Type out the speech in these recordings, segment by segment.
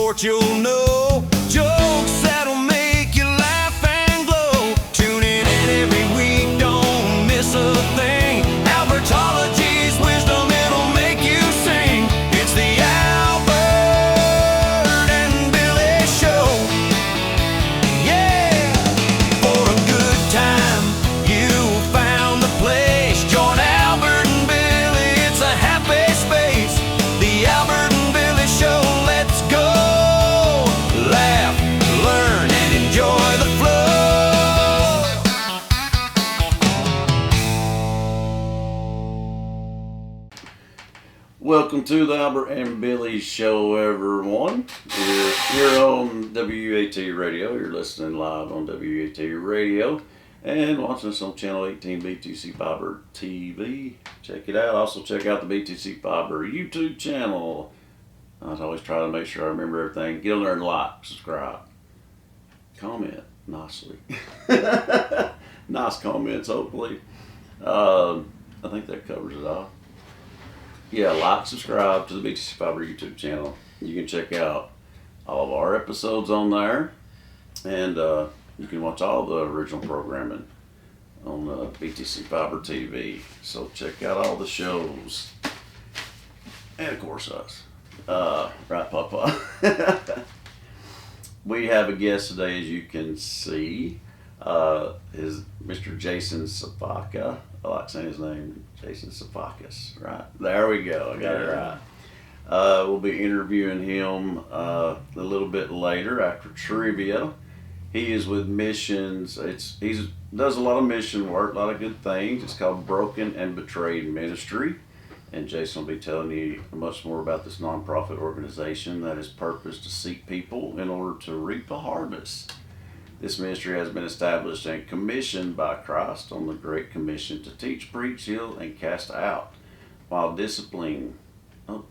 sport you'll know. Jokes that'll make you laugh and glow. Tune in every week, don't miss a thing. Albertology's wisdom, it'll make you sing. It's the Albert and Billy Show. Yeah! For a good time, you found the place. Join Albert and Billy, it's a happy space. The Albert and Billy Show, let's go. Laugh, learn, and enjoy the flow. Welcome to the Albert and Billy Show, everyone. We're here on WAT Radio. You're listening live on WAT Radio and watching us on Channel 18 BTC Fiber TV. Check it out. Also, check out the BTC Fiber YouTube channel. I always try to make sure I remember everything. Get on there and like, subscribe, comment nicely. Nice comments, hopefully. I think that covers it all. Yeah, like, subscribe to the BTC Fiber YouTube channel. You can check out all of our episodes on there. And you can watch all the original programming on BTC Fiber TV. So check out all the shows. And of course us. Right, Papa? We have a guest today, as you can see. Is Mr. Jason Siafakas. I like saying his name, Jason Siafakas. Right, there we go. I got it right. We'll be interviewing him a little bit later after trivia. He is with missions. He does a lot of mission work, a lot of good things. It's called Broken and Betrayed Ministry. And Jason will be telling you much more about this nonprofit organization that is purposed to seek people in order to reap a harvest. This ministry has been established and commissioned by Christ on the Great Commission to teach, preach, heal, and cast out while disciplining. Oh,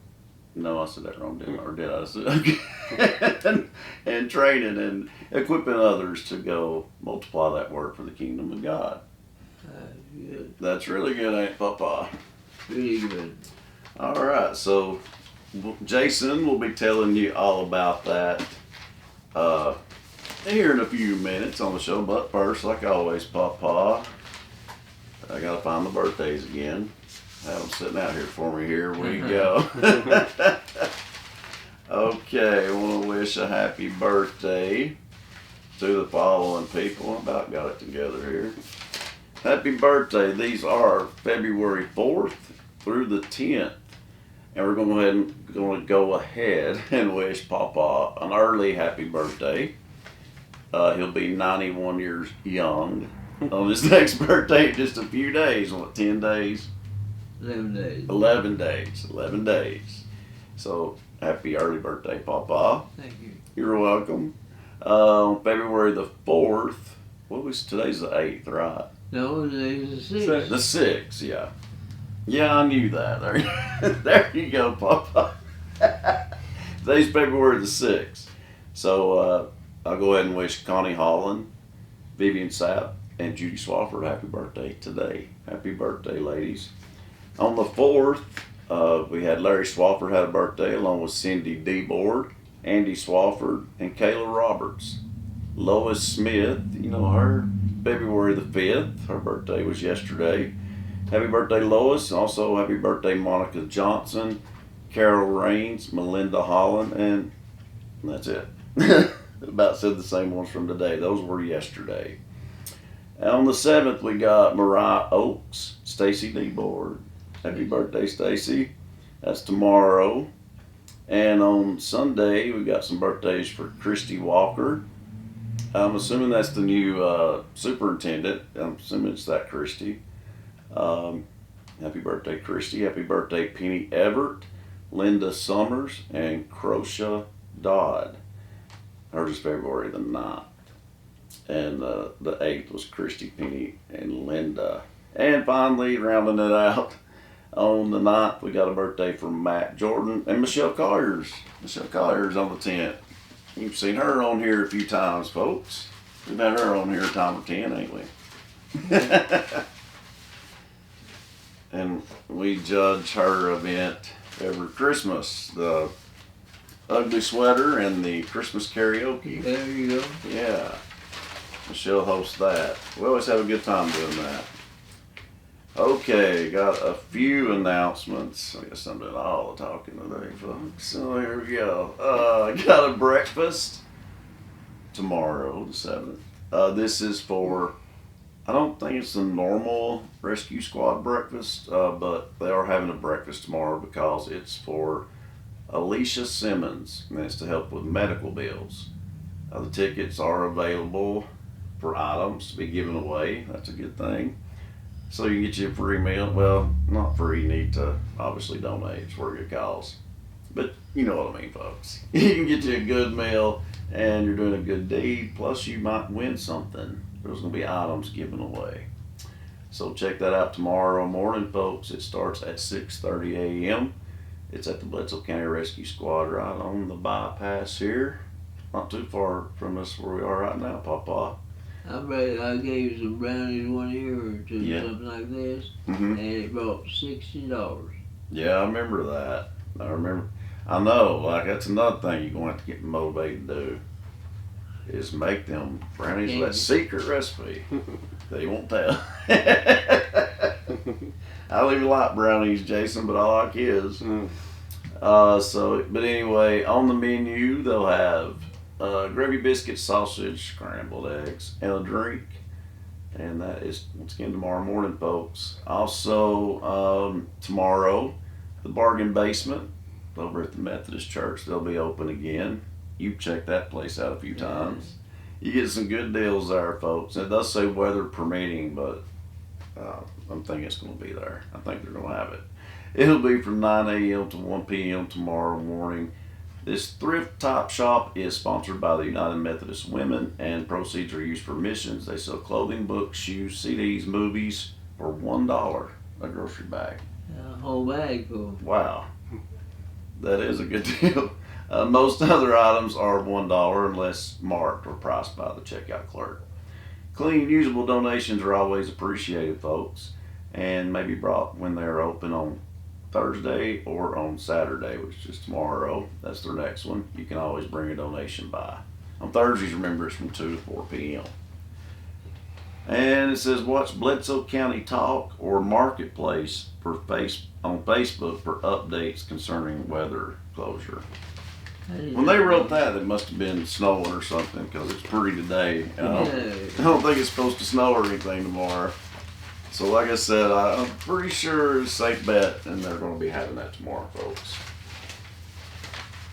no, I said that wrong, didn't I? Or did I? And training and equipping others to go multiply that word for the kingdom of God. Good. That's really good, ain't it, Papa? Really good. All right, so Jason will be telling you all about that here in a few minutes on the show. But first, like always, Papa, I gotta find the birthdays again. I have them sitting out here for me. Here we go. Okay, I want to wish a happy birthday to the following people. I about got it together here. Happy birthday. These are February 4th through the 10th. And we're going to go ahead and wish Papa an early happy birthday. He'll be 91 years young on his next birthday in just a few days. What, 10 days? 11 days. 11 days. 11 days. So, happy early birthday, Papa. Thank you. You're welcome. On February the 4th, today's the 8th, right? No, today's the 6th. The 6th, yeah. Yeah, I knew that. There you go, Papa. Today's February the 6th. So, I'll go ahead and wish Connie Holland, Vivian Sapp, and Judy Swafford happy birthday today. Happy birthday, ladies. On the 4th, we had Larry Swafford had a birthday along with Cindy Deboard, Andy Swafford, and Kayla Roberts. Lois Smith, you know her, February the 5th. Her birthday was yesterday. Happy birthday, Lois. Also, happy birthday, Monica Johnson, Carol Raines, Melinda Holland, and that's it. About said the same ones from today. Those were yesterday. And on the 7th, we got Mariah Oaks, Stacy Deboard. Happy birthday, Stacy. That's tomorrow. And on Sunday, we got some birthdays for Christy Walker. I'm assuming that's the new superintendent. I'm assuming it's that Christy. Happy birthday, Christy. Happy birthday, Penny Everett, Linda Summers, and Crosha Dodd. Hers is February the 9th. And the 8th was Christy, Penny, and Linda. And finally, rounding it out, on the 9th, we got a birthday from Matt Jordan and Michelle Colliers. Michelle Colliers on the 10th. You've seen her on here a few times, folks. We've had her on here a time or 10, ain't we? And we judge her event every Christmas. The ugly sweater and the Christmas karaoke. There you go. Yeah. Michelle hosts that. We always have a good time doing that. Okay, got a few announcements. I guess I'm doing all the talking today, folks. So here we go. Got a breakfast tomorrow, the 7th. This is for, I don't think it's a normal rescue squad breakfast, but they are having a breakfast tomorrow because it's for Alicia Simmons, and it's to help with medical bills. The tickets are available for items to be given away. That's a good thing. So you can get you a free meal. Well, not free. You need to obviously donate. It's for good cause. But you know what I mean, folks. You can get you a good meal, and you're doing a good deed. Plus, you might win something. There's going to be items given away. So check that out tomorrow morning, folks. It starts at 6:30 a.m. It's at the Bledsoe County Rescue Squad right on the bypass here. Not too far from us where we are right now, Papa. I gave you some brownies one year or two, Yeah. something like this, Mm-hmm. and it brought $60. Yeah, I remember that. I know, like, that's another thing you're going to have to get motivated to do is make them brownies with that secret recipe that you won't tell. I don't even like brownies, Jason, but I like his. But anyway, on the menu, they'll have gravy biscuits, sausage, scrambled eggs, and a drink. And that is, once again, tomorrow morning, folks. Also, tomorrow, the Bargain Basement over at the Methodist Church, they'll be open again. You've checked that place out a few times. You get some good deals there, folks. It does say weather permitting, but I'm thinking it's going to be there. I think they're going to have it. It'll be from 9 a.m. to 1 p.m. tomorrow morning. This thrift top shop is sponsored by the United Methodist Women, and proceeds are used for missions. They sell clothing, books, shoes, CDs, movies for $1 a grocery bag. A whole bag full. Wow, that is a good deal. Most other items are $1 unless marked or priced by the checkout clerk. Clean, usable donations are always appreciated, folks, and may be brought when they're open on Thursday or on Saturday, which is tomorrow. That's their next one. You can always bring a donation by. On Thursdays, remember, it's from 2 to 4 p.m. And it says watch Bledsoe County Talk or Marketplace on Facebook for updates concerning weather closure. When they wrote that, it must have been snowing or something because it's pretty today. I don't think it's supposed to snow or anything tomorrow. So like I said, I'm pretty sure it's a safe bet, and they're going to be having that tomorrow, folks.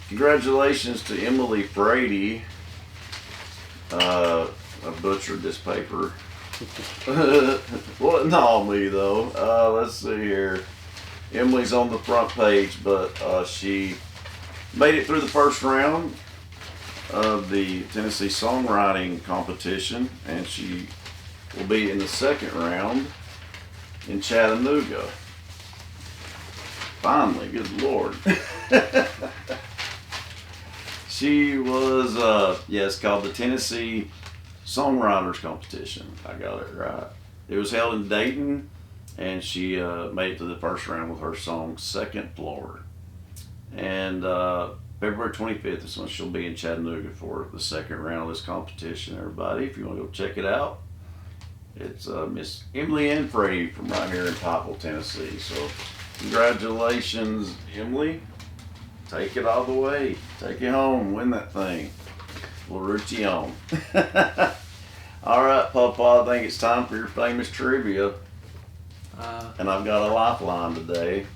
Congratulations to Emily Brady. I butchered this paper. Well, not all me, though. Let's see here. Emily's on the front page, but she made it through the first round of the Tennessee Songwriting Competition, and she will be in the second round in Chattanooga. Finally, good Lord. She was, it's called the Tennessee Songwriters Competition. I got it right. It was held in Dayton, and she made it to the first round with her song Second Floor. And February 25th is when she'll be in Chattanooga for the second round of this competition, everybody. If you want to go check it out, it's Miss Emily Ann Frady from right here in Pikeville, Tennessee. So congratulations, Emily. Take it all the way. Take it home. Win that thing. We'll root you on. All right, Papa, I think it's time for your famous trivia. And I've got a lifeline today.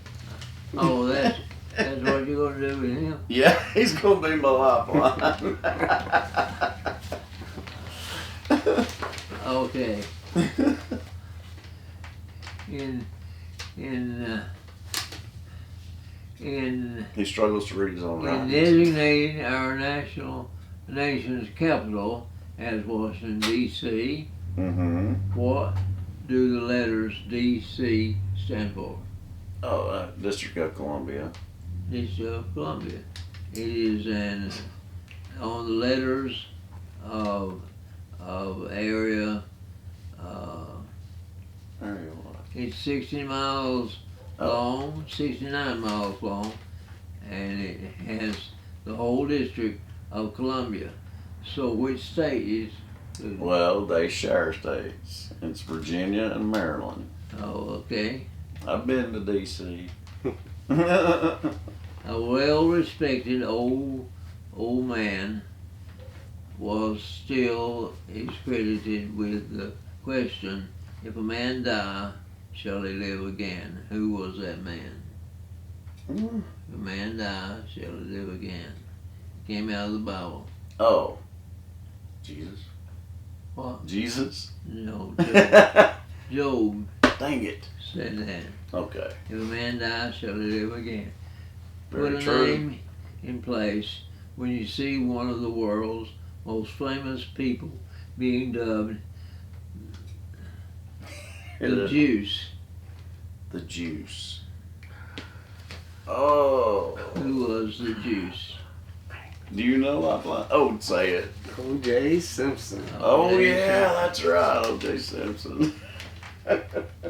Oh, that's what you're going to do with him? Yeah, he's going to be my lifeline. Okay. He struggles to read his own In writing. designating our nation's capital as Washington, D.C., Mm-hmm. what do the letters D.C. stand for? Oh, District of Columbia. District of Columbia. It is on the letters of area. Area what? It's 60 miles long, 69 miles long, and it has the whole District of Columbia. So which state is? Well, they share states. It's Virginia and Maryland. Oh, okay. I've been to D.C. A well-respected old man was still is credited with the question, if a man die, shall he live again? Who was that man? If a man die, shall he live again? Came out of the Bible. Oh, Jesus. What? Jesus? No, Job. Job Dang it. said that. Okay. If a man dies, shall he live again? Very Put a true. name in place when you see one of the world's most famous people being dubbed the Juice. The Juice. Oh. Who was the Juice? Do you know? Oh, say it. O.J. Simpson. Oh, there you yeah, go. that's right. O.J. Simpson.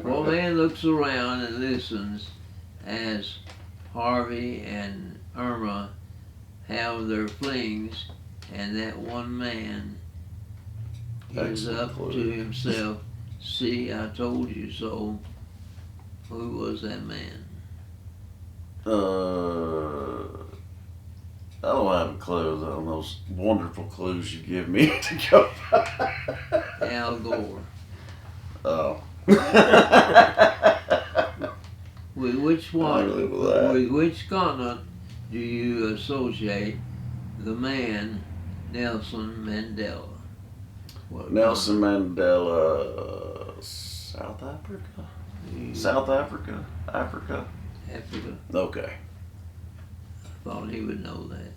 Well, man looks around and listens as Harvey and Irma have their flings, and that one man is Excellent up clue. to himself. See, I told you so. Who was that man? I don't have a clue on those wonderful clues you give me to go by. Al Gore. Oh. With which I'll one? live with that. With which continent do you associate the man Nelson Mandela? What Nelson Mandela, South Africa? continent? South Africa? Africa? Africa. Okay. Thought he would know that.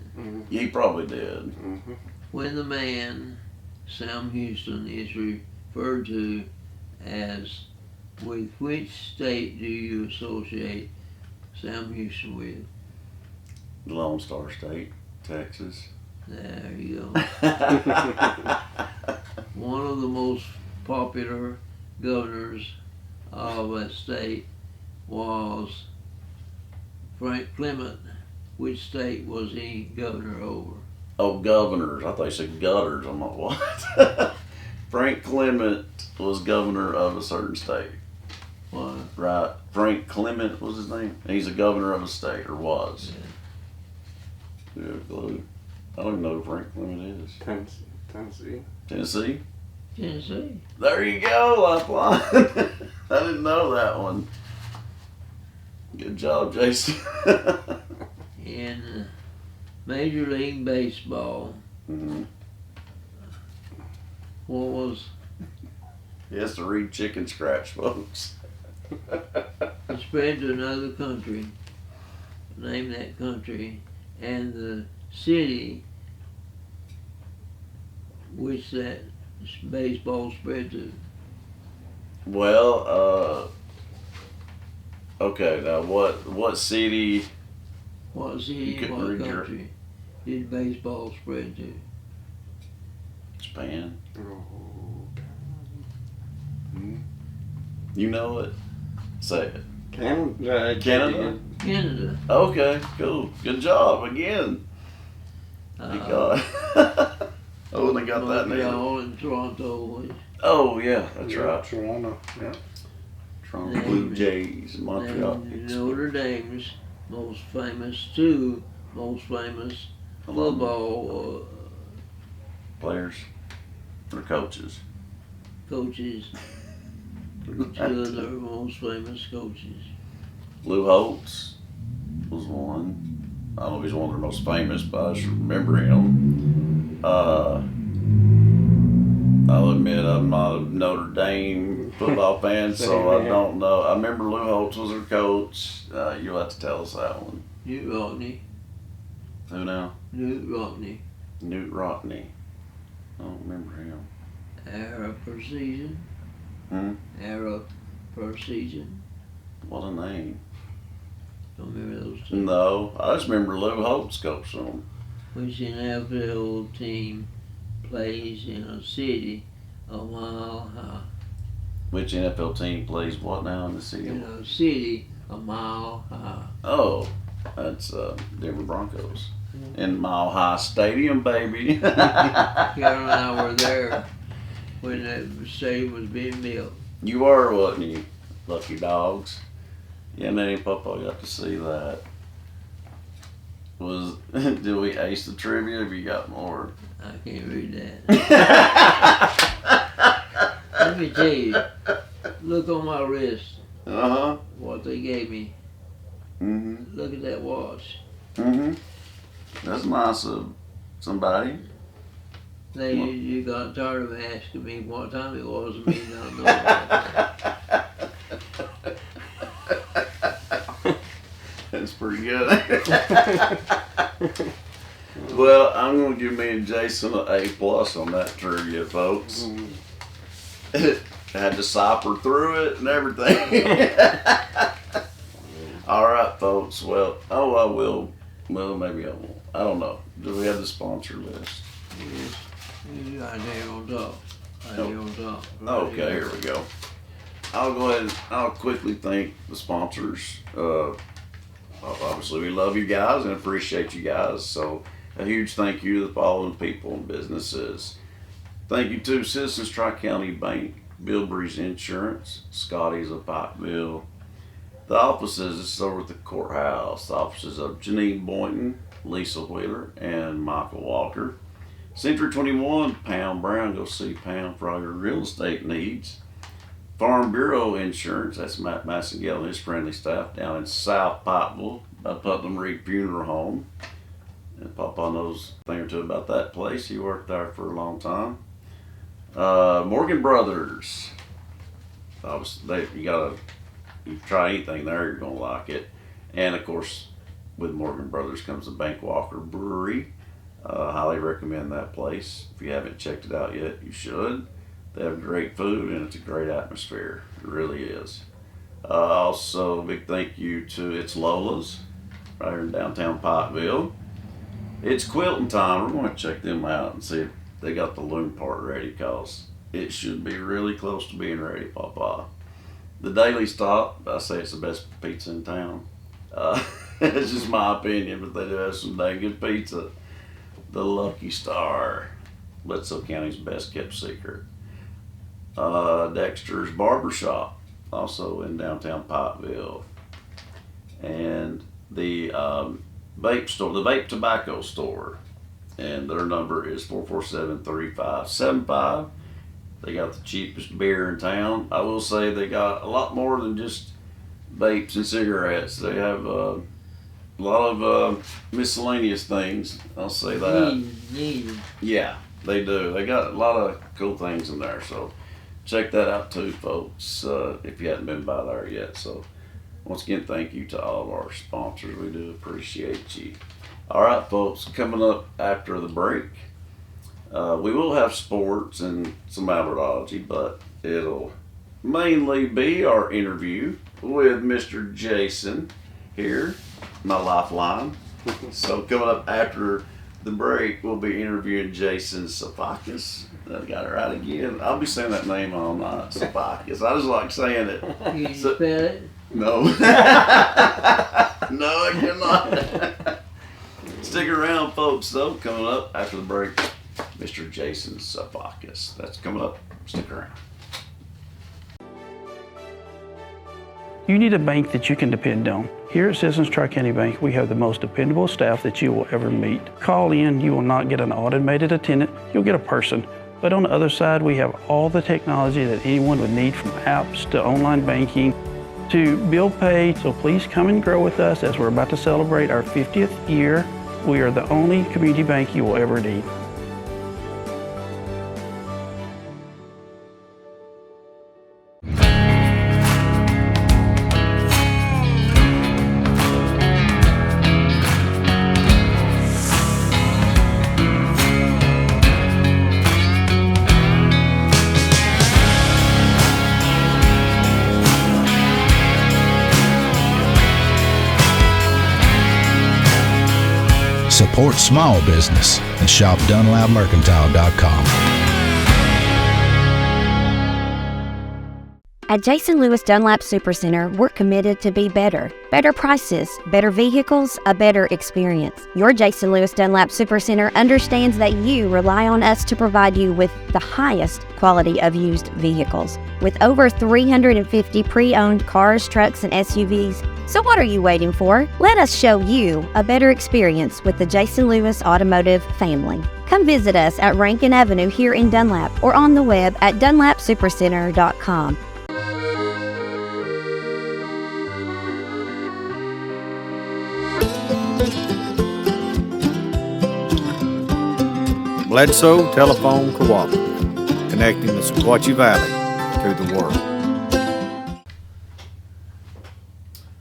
He probably did. Mm-hmm. When the man Sam Houston is referred to as, with which state do you associate Sam Houston with? Lone Star State, Texas. There you go. One of the most popular governors of a state was Frank Clement. Which state was he governor over? Oh, governors. I thought you said gutters. I'm like, what? Frank Clement was governor of a certain state. What? Right. Frank Clement was his name. He's a governor of a state, or was. Yeah, clue. I don't even know who Frank Clement is. Tennessee. Tennessee? Tennessee. There you go, Lifeline. I didn't know that one. Good job, Jason. In Major League Baseball, Mm-hmm. what was He has to read chicken scratch, folks. spread to another country? Name that country and the city which that baseball spread to. Well, okay, now what city? What You city, couldn't what read your- country did baseball spread to? Japan. Oh, You know it? Say it. Canada. Canada? Canada. Okay, cool. Good job again. Thank God. I wouldn't have got that neither. Montreal and Toronto. Oh, yeah, that's Yeah, right. Toronto. Yeah. Toronto Blue Jays, Montreal. And Notre Dame's most famous football Players or coaches. coaches. Two of their most famous coaches. Lou Holtz was one. I don't know if he's one of their most famous, but I just remember him. I'll admit I'm not a Notre Dame football fan, so I don't know. I remember Lou Holtz was their coach. You'll have to tell us that one. Newt Rockney. Who now? Newt Rockney. Newt Rockney. I don't remember him. Ara Precision. Hmm? Ara Precision. What a name. Don't remember those two. No, I just remember Lou Holtz coached them. Which NFL team plays in a city a mile high? Which NFL team plays what now in the city? In a city a mile high. Oh, that's Denver Broncos. in Mile High Stadium, baby. Carol and I were there when the stadium was being built. You were, wasn't you? Lucky dogs. Yeah, man, Papa got to see that. Did we ace the trivia? Have you got more? I can't read that. Let me tell you, look on my wrist, Uh-huh. what they gave me. Mm-hmm. Look at that watch. Mm-hmm. That's nice of somebody. You got tired of asking me what time it was and me not knowing that. That's pretty good. Well, I'm gonna give me and Jason an A+ on that trivia, folks. Had to cipher through it and everything. All right, folks. Well, I will. Well, maybe I won't. I don't know. Do we have the sponsor list? It's right there on top. Right there on top. Right Okay, here we go. I'll go ahead and I'll quickly thank the sponsors. Obviously, we love you guys and appreciate you guys. So, a huge thank you to the following people and businesses. Thank you to Citizens Tri-County Bank, Bilberry's Insurance, Scotty's of Pikeville. The offices, this is over at the courthouse, the offices of Janine Boynton, Lisa Wheeler, and Michael Walker. Century 21, Pam Brown, go see Pam for all your real estate needs. Farm Bureau Insurance, that's Matt Massengale and his friendly staff down in South Pikeville by Putnam Reed Funeral Home. And Papa knows a thing or two about that place. He worked there for a long time. Morgan Brothers. Obviously, you try anything there, you're gonna like it. And of course, with Morgan Brothers comes the Bank Walker Brewery. Highly recommend that place. If you haven't checked it out yet, you should. They have great food and it's a great atmosphere. It really is. Also, a big thank you to It's Lola's right here in downtown Pikeville. It's quilting time. We're going to check them out and see if they got the loom part ready, because it should be really close to being ready, Papa. The Daily Stop, I say it's the best pizza in town. It's just my opinion, but they do have some dang good pizza. The Lucky Star, Bledsoe County's best kept secret. Dexter's Barbershop, also in downtown Pikeville. And the vape store, the vape tobacco store, and their number is 447-3575. They got the cheapest beer in town. I will say they got a lot more than just vapes and cigarettes. They have a lot of miscellaneous things. I'll say that. Yeah, they do. They got a lot of cool things in there. So check that out too, folks, if you hadn't been by there yet. So once again, thank you to all of our sponsors. We do appreciate you. All right, folks, coming up after the break, we will have sports and some advertising, but it'll mainly be our interview with Mr. Jason here, my lifeline. So coming up after the break, we'll be interviewing Jason Siafakas. I got it right again. I'll be saying that name all night, Siafakas. I just like saying it. Can you spell it? No. No, I cannot. Stick around, folks, though. Coming up after the break, Mr. Jason Siafakas. That's coming up. Stick around. You need a bank that you can depend on. Here at Citizens Tri-County Bank, we have the most dependable staff that you will ever meet. Call in, you will not get an automated attendant, you'll get a person. But on the other side, we have all the technology that anyone would need, from apps to online banking to bill pay. So please come and grow with us as we're about to celebrate our 50th year. We are the only community bank you will ever need. Support small business and shop DunlapMercantile.com. At Jason Lewis Dunlap Supercenter, we're committed to be better. Better prices, better vehicles, a better experience. Your Jason Lewis Dunlap Supercenter understands that you rely on us to provide you with the highest quality of used vehicles. With over 350 pre-owned cars, trucks, and SUVs. So what are you waiting for? Let us show you a better experience with the Jason Lewis Automotive family. Come visit us at Rankin Avenue here in Dunlap or on the web at dunlapsupercenter.com. Bledsoe Telephone Cooperative, connecting the Sequatchie Valley to the world.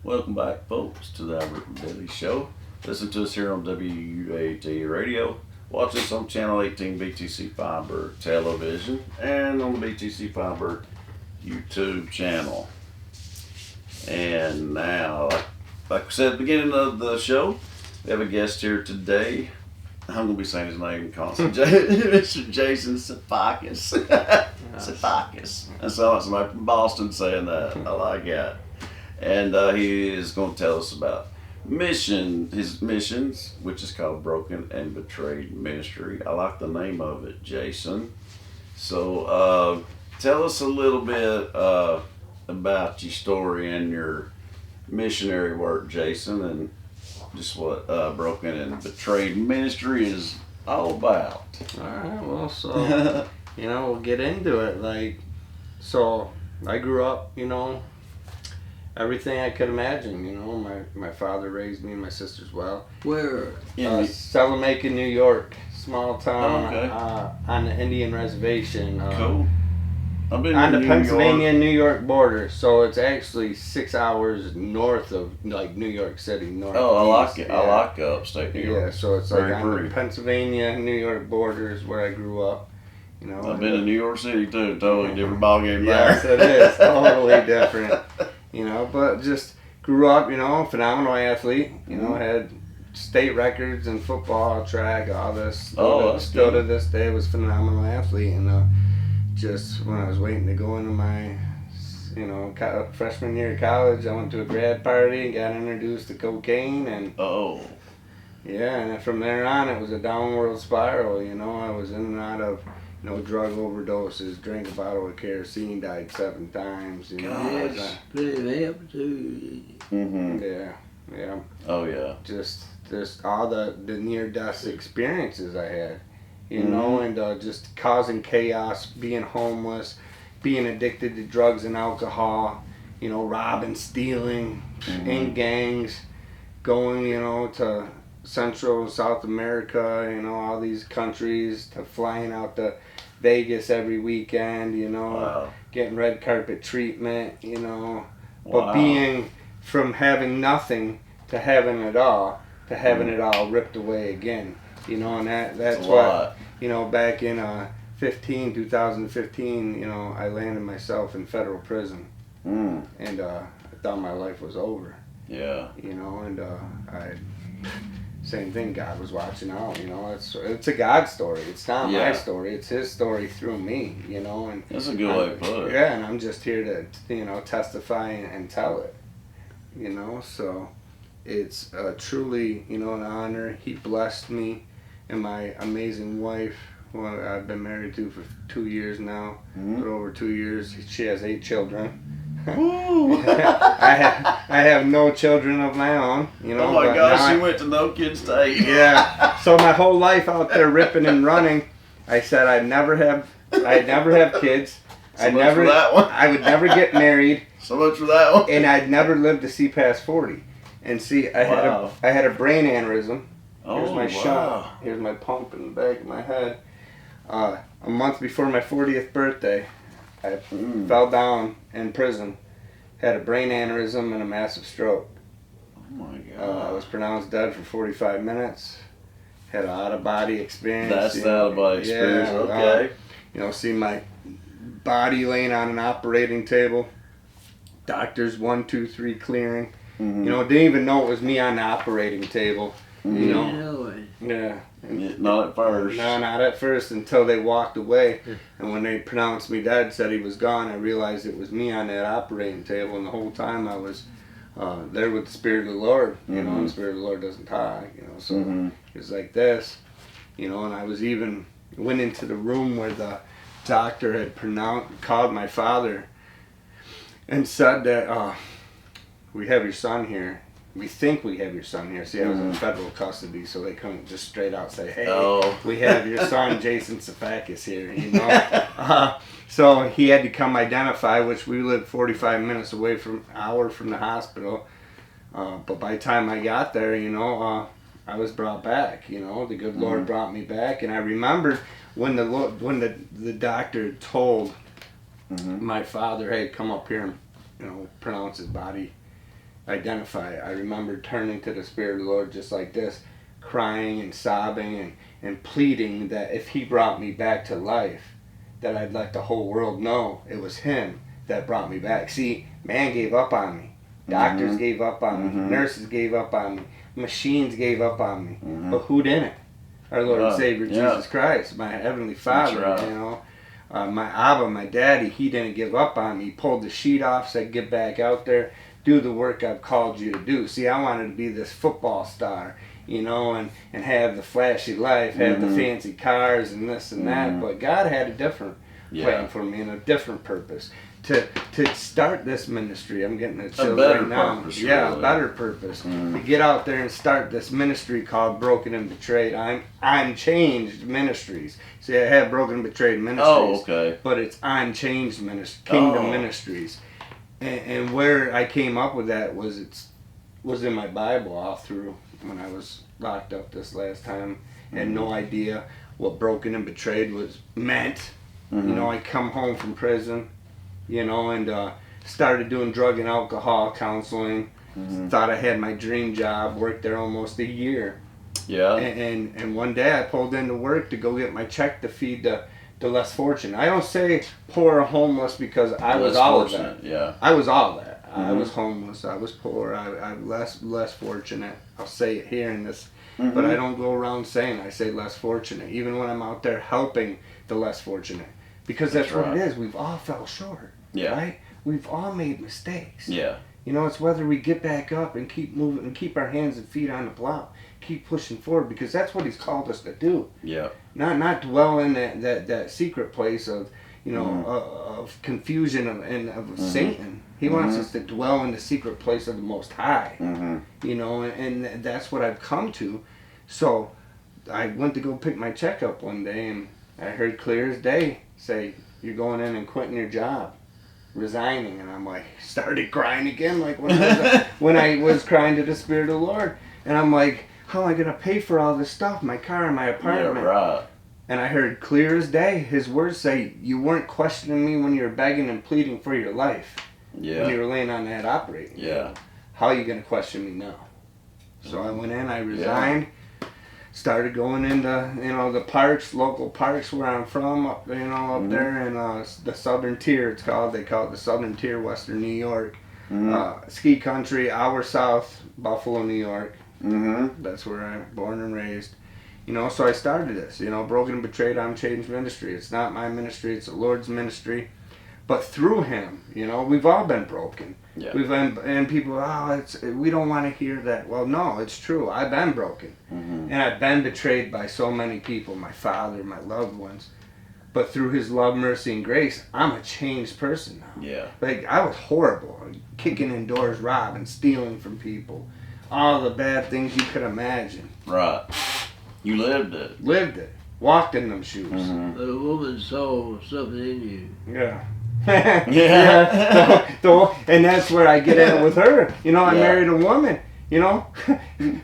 Welcome back, folks, to the Albert and Billy Show. Listen to us here on WUAT Radio. Watch us on Channel 18 BTC Fiber Television and on the BTC Fiber YouTube channel. And now, like I said at the beginning of the show, we have a guest here today. I'm going to be saying his name constantly. Mr. Jason Siafakas. Siafakas. That sounds like somebody from Boston saying that. I like that. And he is going to tell us about his missions, which is called Broken and Betrayed Ministry. I like the name of it, Jason. So tell us a little bit about your story and your missionary work, Jason, and just what Broken and Betrayed Ministry is all about. Alright, well, so, we'll get into it. So, I grew up, everything I could imagine, my father raised me and my sisters well. Where? Salamanca, New York, small town Okay. on the Indian reservation. Cool. I've been On the in New Pennsylvania York. and New York border, so it's actually 6 hours north of New York City. North. Oh, I like it. Yeah. I like upstate New York. Yeah, so it's Very on pretty. the Pennsylvania, New York border is where I grew up. I've been in New York City too. Totally different ballgame Yes, there. it is totally different. But just grew up, phenomenal athlete. Had state records in football, track, all this. Still to this day was phenomenal athlete, and just when I was waiting to go into my, freshman year of college, I went to a grad party and got introduced to cocaine, and and then from there on it was a downward spiral. I was in and out of, drug overdoses, drank a bottle of kerosene, died 7 times. Yes, plenty of too. Mm-hmm. Yeah. Oh yeah. Just all the near-death experiences I had. And just causing chaos, being homeless, being addicted to drugs and alcohol, robbing, stealing, in gangs, going, to Central and South America, all these countries, to flying out to Vegas every weekend, getting red carpet treatment, but being from having nothing to having it all, to having it all ripped away again. And that's what, back in 2015, I landed myself in federal prison. And I thought my life was over. Yeah. Same thing, God was watching out, it's a God story. It's not my story, it's his story through me, and That's a good way to put it. Yeah, and I'm just here to, testify and tell it, so it's truly, an honor. He blessed me and my amazing wife, who I've been married to for 2 years now, for over 2 years. She has 8 children. I have no children of my own, Oh my gosh, you went to no kids state. Yeah. So my whole life out there ripping and running, I said I'd never have kids. So much for that one. I would never get married. So much for that one. And I'd never live to see past 40. And see, I had a brain aneurysm. Here's my shunt. Here's my pump in the back of my head. A month before my 40th birthday, I fell down in prison, had a brain aneurysm and a massive stroke. Oh my God. I was pronounced dead for 45 minutes. Had an out-of-body experience. That's the out-of-body experience, okay. See my body laying on an operating table. Doctors 1, 2, 3 clearing. Didn't even know it was me on the operating table. Yeah. Didn't Not at first. No, not at first until they walked away. And when they pronounced me dead, said he was gone, I realized it was me on that operating table. And the whole time I was there with the Spirit of the Lord, you know, and the Spirit of the Lord doesn't talk, you know. So it was like this, you know, and I was even, went into the room where the doctor had called my father and said that, we have your son here. We think we have your son here. See, I was in federal custody, so they couldn't just straight out say, hey, we have your son, Jason Siafakas, here, you know. So he had to come identify, which we lived 45 minutes away from the hospital. But by the time I got there, you know, I was brought back, you know. The good Lord brought me back. And I remember when the doctor told my father, hey, come up here and, you know, pronounce his body, identify. I remember turning to the Spirit of the Lord just like this, crying and sobbing and pleading that if he brought me back to life, that I'd let the whole world know it was him that brought me back. See, man gave up on me. Doctors gave up on me. Nurses gave up on me. Machines gave up on me. But who didn't? Our Lord and Savior Jesus Christ, my Heavenly Father, you know. My Abba, my daddy, he didn't give up on me. He pulled the sheet off, said, get back out there, do the work I've called you to do. See, I wanted to be this football star, you know, and have the flashy life, have the fancy cars and this and that. But God had a different plan for me and a different purpose. To start this ministry, I'm getting the chills right now. Purpose, yeah, really. A better purpose. To get out there and start this ministry called Broken and Betrayed. I'm Changed Ministries. See, I have Broken and Betrayed Ministries. Oh, okay. But it's I'm Changed Kingdom Ministries. And where I came up with that was in my Bible all through when I was locked up this last time. Had no idea what broken and betrayed meant. You know, I come home from prison, you know, and started doing drug and alcohol counseling. Thought I had my dream job, worked there almost a year. Yeah. And one day I pulled into work to go get my check to feed the less fortunate. I don't say poor or homeless because I was all of that. Yeah. I was all that. I was homeless. I was poor. I'm less fortunate. I'll say it here in this, but I don't go around saying I say less fortunate, even when I'm out there helping the less fortunate, because that's what it is. We've all fell short. Yeah. Right? We've all made mistakes. Yeah. You know, it's whether we get back up and keep moving and keep our hands and feet on the plow, keep pushing forward, because that's what He's called us to do. Yeah. Not dwell in that secret place of, you know, of confusion and of Satan. He wants us to dwell in the secret place of the Most High. You know, and that's what I've come to. So I went to go pick my check up one day, and I heard clear as day say, "You're going in and quitting your job, resigning." And I'm like, started crying again, like when I was crying to the Spirit of the Lord. And I'm like, how am I gonna pay for all this stuff, my car and my apartment? Yeah, right. And I heard clear as day His words say, you weren't questioning me when you were begging and pleading for your life. Yeah. When you were laying on that operating table. Yeah. How are you gonna question me now? So I went in, I resigned, started going into, you know, the parks, local parks where I'm from, up there in the Southern Tier, it's called. They call it the Southern Tier, Western New York. Ski country, hour south, Buffalo, New York. That's where I'm born and raised. You know, so I started this, you know, Broken and Betrayed, I'm Changed Ministry. It's not my ministry, it's the Lord's ministry. But through Him, you know, we've all been broken. Yeah. And people, we don't want to hear that. Well, no, it's true. I've been broken. And I've been betrayed by so many people, my father, my loved ones. But through His love, mercy, and grace, I'm a changed person now. Yeah. Like, I was horrible. Kicking in doors, robbing, stealing from people. All the bad things you could imagine. Right. You lived it. Lived it. Walked in them shoes. But a woman saw something in you. Yeah. Yeah. And that's where I get at with her. You know, I married a woman. You know,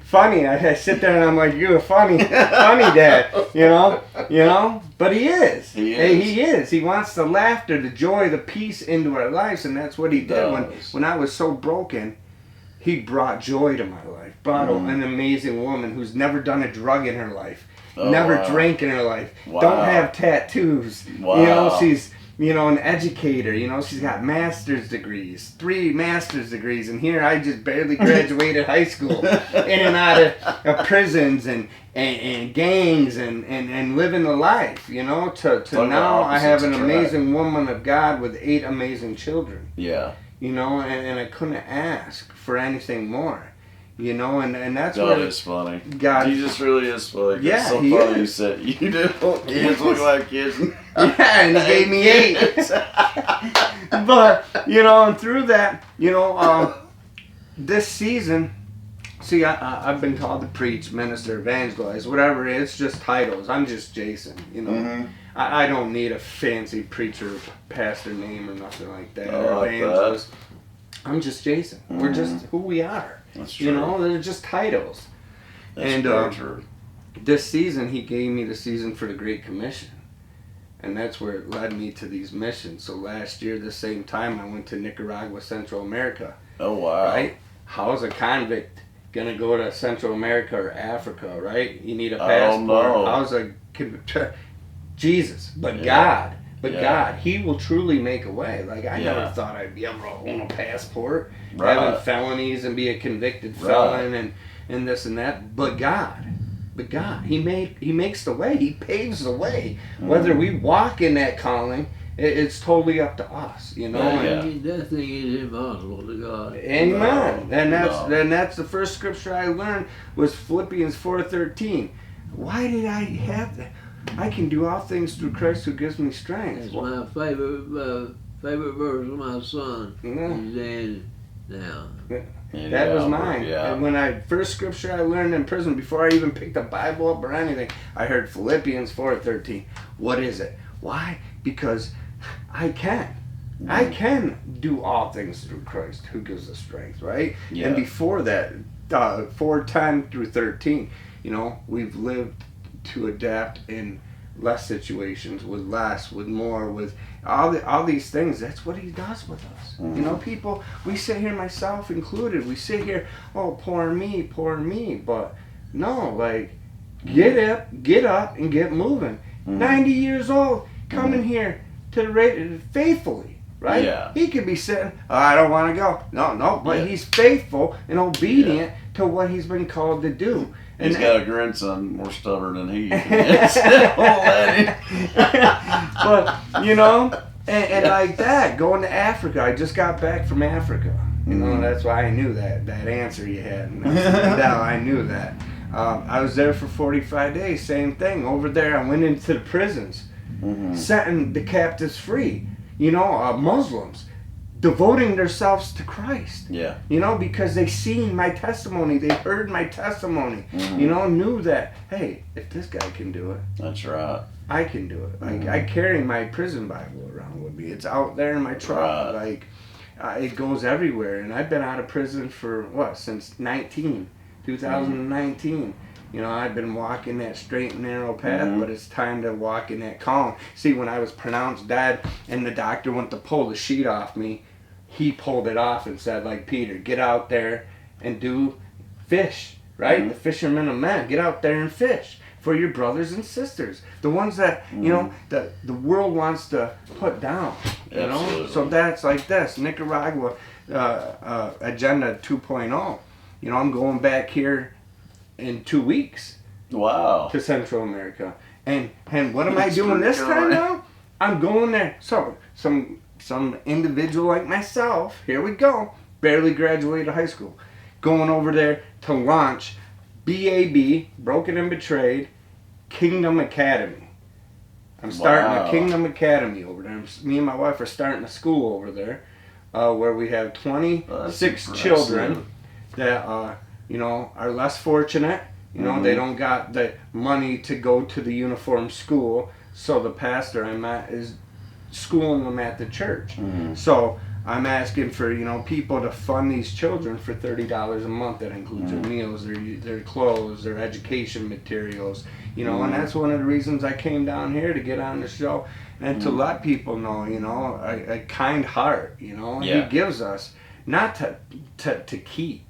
funny. I sit there and I'm like, you're a funny dad. You know. But he is. He is. Hey, he is. He wants the laughter, the joy, the peace into our lives, and that's what He did when I was so broken. He brought joy to my life. Brought an amazing woman who's never done a drug in her life, never drank in her life, don't have tattoos. Wow. You know, an educator. She's got master's degrees, 3 master's degrees, and here I just barely graduated high school, in and out of prisons and gangs and living the life. To now I have an amazing woman of God with 8 amazing children. Yeah. And I couldn't ask for anything more. And that's God what is funny. God, Jesus really is funny. Yeah, it's so he funny is. you said you do. Kids look like kids. Yeah, and he gave me 8. But and through that, this season, see, I've been called to preach, minister, evangelize, whatever it is. It's just titles. I'm just Jason. Mm-hmm. I don't need a fancy preacher, pastor name or nothing like that. I Or like evangelist. I'm just Jason. We're just who we are. That's true. They're just titles. That's very true. This season, he gave me the season for the Great Commission. And that's where it led me to these missions. So last year, the same time, I went to Nicaragua, Central America. Oh, wow. Right? How's a convict going to go to Central America or Africa, right? You need a I passport. don't know. How's a... Jesus. But Yeah. God. But Yeah. God, He will truly make a way. Like, I Yeah. never thought I'd be able to own a passport, Right. having felonies and be a convicted felon and this and that. But God, He makes the way. He paves the way. Whether we walk in that calling, it's totally up to us, Yeah. And, Nothing is impossible to God. amen. No. And that's the first scripture I learned was Philippians 4:13. Why did I have that? I can do all things through Christ who gives me strength. That's my favorite verse of my son. Yeah. He's dead now. That was mine. Yeah. And when first scripture I learned in prison, before I even picked the Bible up or anything, I heard Philippians 4:13. What is it? Why? Because I can. I can do all things through Christ who gives us strength, right? Yeah. And before that, 4:10 through 13, we've lived to adapt in less situations, with less, with more, with all these things. That's what He does with us. People, we sit here, myself included, we sit here, oh, poor me, but no, like, get up and get moving. 90 years old, coming here to the radio faithfully. Right? Yeah. He could be sitting, I don't want to go. No, but he's faithful and obedient to what he's been called to do. He's got a grandson more stubborn than he is. Won't let him. But, and like that, going to Africa. I just got back from Africa. That's why I knew that answer you had. Now I knew that. I was there for 45 days, same thing. Over there, I went into the prisons, setting the captives free. Muslims devoting themselves to Christ. Yeah. Because they seen my testimony, they heard my testimony. Knew that, hey, if this guy can do it, That's right. I can do it. Like, I carry my prison Bible around with me. It's out there in my truck. Right. It goes everywhere. And I've been out of prison for since 2019. I've been walking that straight and narrow path, but it's time to walk in that calm. See, when I was pronounced dead and the doctor went to pull the sheet off me, he pulled it off and said, like, Peter, get out there and do fish, right? The fishermen of men. Get out there and fish for your brothers and sisters. The ones that, the world wants to put down, Absolutely. So that's like this, Nicaragua Agenda 2.0. I'm going back here in 2 weeks. Wow. To Central America. And what am I doing this time now? I'm going there. So some individual like myself, here we go, barely graduated high school, going over there to launch BAB, Broken and Betrayed, Kingdom Academy. I'm starting a Kingdom Academy over there. Me and my wife are starting a school over there where we have 26 children that are less fortunate. They don't got the money to go to the uniform school, so the pastor I'm at is schooling them at the church. So I'm asking for people to fund these children for $30 a month. That includes their meals, their clothes, their education materials. And that's one of the reasons I came down here to get on the show and to let people know, a kind heart. He gives us not to keep.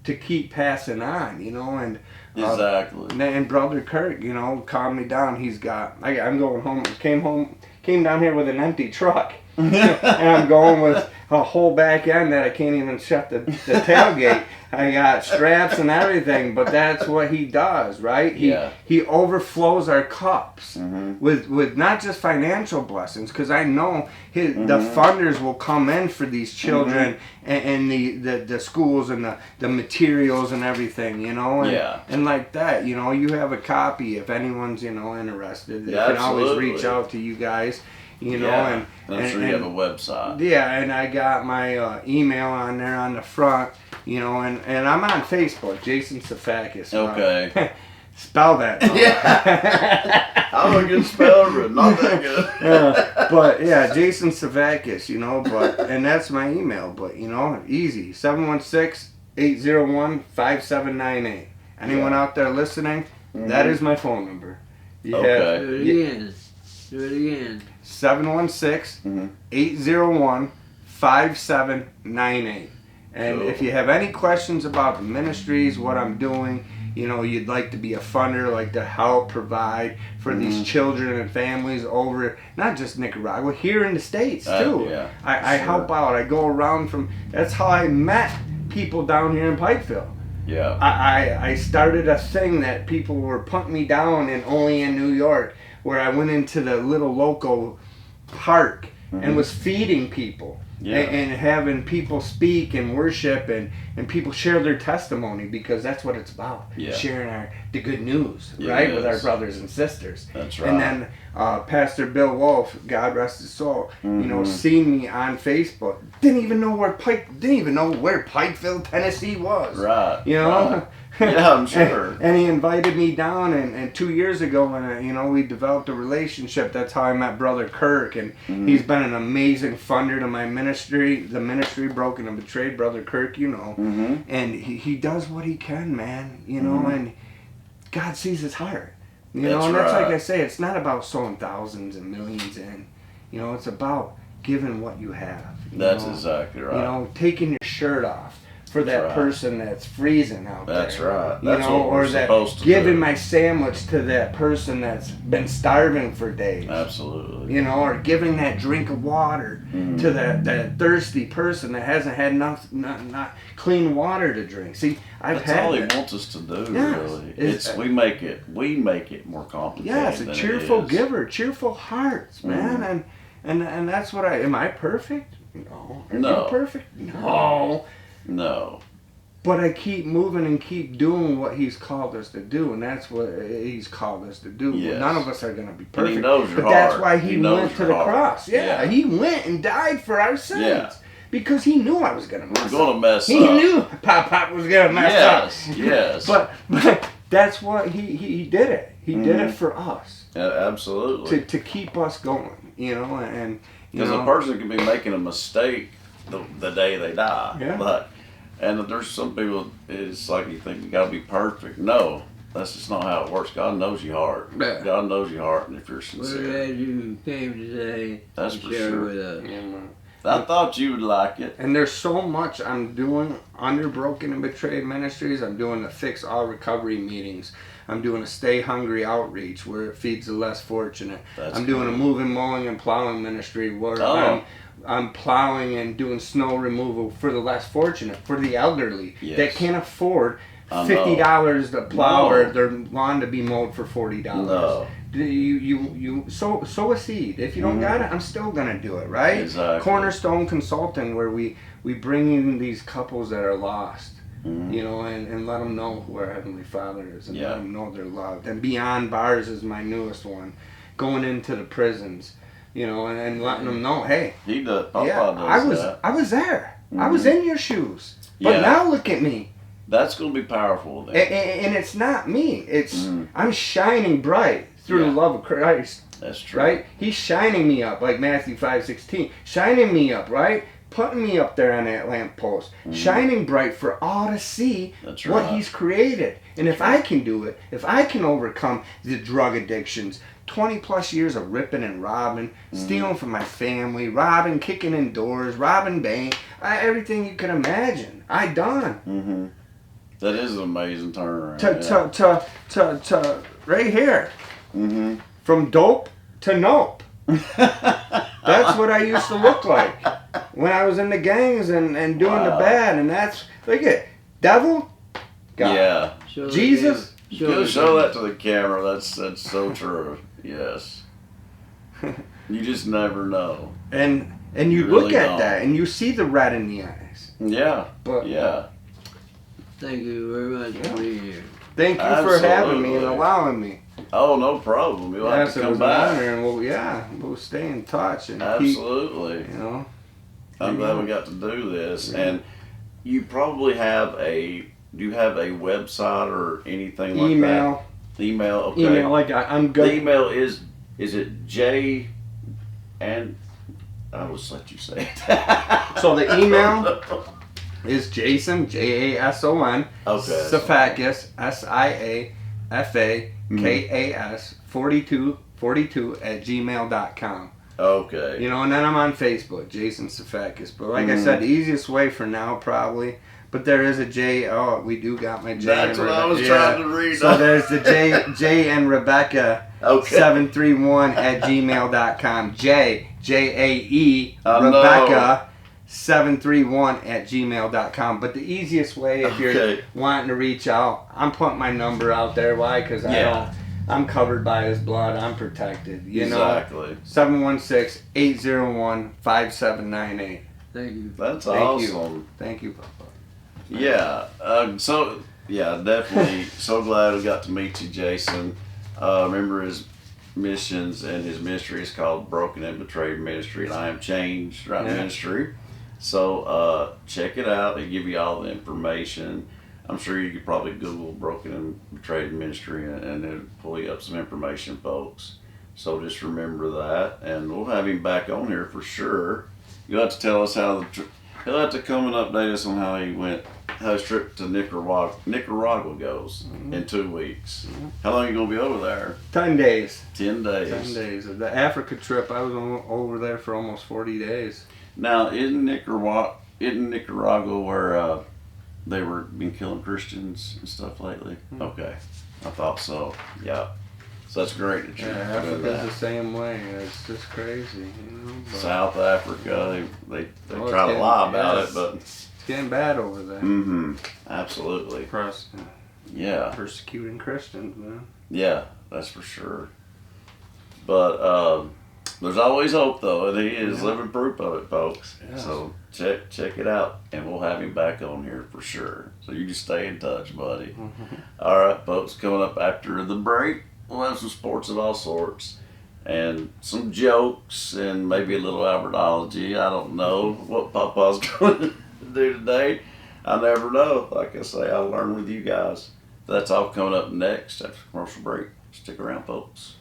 To keep passing on, and exactly. And Brother Kirk, calmed me down. I'm going home. Came home came down here with an empty truck. And I'm going with a whole back end that I can't even shut the tailgate. I got straps and everything, but that's what he does, right? He overflows our cups with not just financial blessings, because I know the funders will come in for these children and the schools and the materials and everything, and like that, you have a copy if anyone's interested. They can always reach out to you guys. And I'm sure you have a website. Yeah, and I got my email on there on the front, and I'm on Facebook, Jason Siafakas. Okay. Spell that. Yeah. I'm a good speller, but not that good. But yeah, Jason Siafakas, and that's my email, but easy. 716-801-5798. Anyone out there listening, that is my phone number. Do it again. 716-801-5798. And if you have any questions about the ministries, what I'm doing, you'd like to be a funder, like to help provide for these children and families over, not just Nicaragua, here in the States too. I help out. I go around that's how I met people down here in Pikeville. Yeah. I started a thing that people were putting me down only in New York, where I went into the little local park and was feeding people and having people speak and worship and people share their testimony, because that's what it's about, sharing the good news, right, with our brothers and sisters. That's right. And then Pastor Bill Wolf, God rest his soul, seen me on Facebook, didn't even know where Pikeville, Tennessee was. Right. Right. Yeah, I'm sure. And he invited me down, and 2 years ago when we developed a relationship, that's how I met Brother Kirk, and he's been an amazing funder to my ministry, the ministry Broken and Betrayed, Brother Kirk, and he does what he can, man, and God sees his heart, and that's like I say, it's not about sowing thousands and millions in, it's about giving what you have. That's exactly right. Taking your shirt off for that person that's freezing out there. That's right. That's what we're or that supposed to giving do. my sandwich to that person that's been starving for days. Absolutely. Or giving that drink of water to that thirsty person that hasn't had not clean water to drink. See, That's all he wants us to do, really. We make it more complicated. Yes, a cheerful giver, cheerful hearts, man. And that's what am I perfect? No. Are you perfect? No. No. But I keep moving and keep doing what he's called us to do, and that's what he's called us to do. Yes. None of us are going to be perfect. And he knows your but that's heart. why he went to the cross. Yeah, he went and died for our sins. Yeah. Because he knew I was going to mess up. We're going to mess He up. knew Pop was going to mess up. Yes. But that's what he did it. He did it for us. Yeah, absolutely. To keep us going, and because a person can be making a mistake the day they die. Yeah. And there's some people, it's like you think you got to be perfect. No, that's just not how it works. God knows your heart. Yeah. God knows your heart, and if you're We're sincere. glad you came today That's to for share sure. with us. I thought you would like it. And there's so much I'm doing under Broken and Betrayed Ministries. I'm doing the Fix All Recovery meetings. I'm doing a Stay Hungry outreach where it feeds the less fortunate. I'm doing a moving, mowing, and plowing ministry where I'm plowing and doing snow removal for the less fortunate, for the elderly that can't afford $50 to plow or their lawn to be mowed for $40. No. You sow a seed. If you don't got it, I'm still gonna do it, right? Exactly. Cornerstone Consulting, where we bring in these couples that are lost, and let them know who our Heavenly Father is, and let them know they're loved. And Beyond Bars is my newest one, going into the prisons, and letting them know, hey, He does. Papa does that. I was there. I was in your shoes, but now look at me. That's going to be powerful then. And it's not me. It's I'm shining bright through the love of Christ. That's true. Right? He's shining me up, like Matthew 5:16. Shining me up, right? Putting me up there on that lamppost. Shining bright for all to see what He's created. And if I can do it, if I can overcome the drug addictions, 20 plus years of ripping and robbing, stealing from my family, robbing, kicking in doors, robbing bank, everything you can imagine, I done. That is an amazing turnaround. To right here. From dope to nope. That's what I used to look like when I was in the gangs and doing the bad. And that's, look at devil, God, Yeah. Jesus. Show that to the camera. That's so true. Yes. You just never know. And you really look at don't. that and you see the red in the eyes. Yeah. But Yeah. Thank you very much for being here. thank you for having me and Absolutely. allowing me. Oh, no problem. You'll have Yes, to it come was an back. honor, and we'll stay in touch and Absolutely. keep, you know. I'm glad we got to do this. And you probably have do you have a website or anything like Email. that? Email, okay. Email, like I'm The good. email is it J and I will just let you say it. So the email is Jason, Jason, Okay. Siafakas, Siafakas, 42 at gmail.com. Okay. You know, and then I'm on Facebook, Jason Siafakas. But like I said, the easiest way for now, probably. But there is a J. Oh, we do got my J. That's and what I was Rebecca. trying to read. So there's the J and Rebecca Okay. 731 at gmail.com. Jae I know. Rebecca 731 at gmail.com. But the easiest way, if you're Okay. wanting to reach out, I'm putting my number out there. Why? Because I'm covered by his blood. I'm protected. You know. Exactly. 716-801-5798. Thank you. That's Thank awesome. you. Thank you, Papa. Yeah. Definitely. So glad we got to meet you, Jason. Remember his missions and his ministry is called Broken and Betrayed Ministry, and I Am Changed Ministry. So check it out. They give you all the information. I'm sure you could probably Google Broken and Betrayed Ministry and it'll pull you up some information, folks. So just remember that, and we'll have him back on here for sure. You'll have to tell us how he'll have to come and update us on how his trip to Nicaragua goes in 2 weeks. How long are you gonna be over there? 10 days. 10 days. 10 days. The Africa trip, I was over there for almost 40 days. Now, isn't Nicaragua where they were been killing Christians and stuff lately? Okay, I thought so. Yeah. So that's great that you're doing Africa's that. the same way. It's just crazy, you know. But South Africa, they Oh, try to it's lie getting- about yes. it, but it's getting bad over there. absolutely. Yeah. Persecuting Christians, man. Yeah, that's for sure. But there's always hope, though, and he is living proof of it, folks. Yes. So check it out, and we'll have him back on here for sure. So you just stay in touch, buddy. All right, folks, coming up after the break, we'll have some sports of all sorts and some jokes and maybe a little Albertology. I don't know what Papa's going to do today. I never know. Like I say, I'll learn with you guys. That's all coming up next after commercial break. Stick around, folks.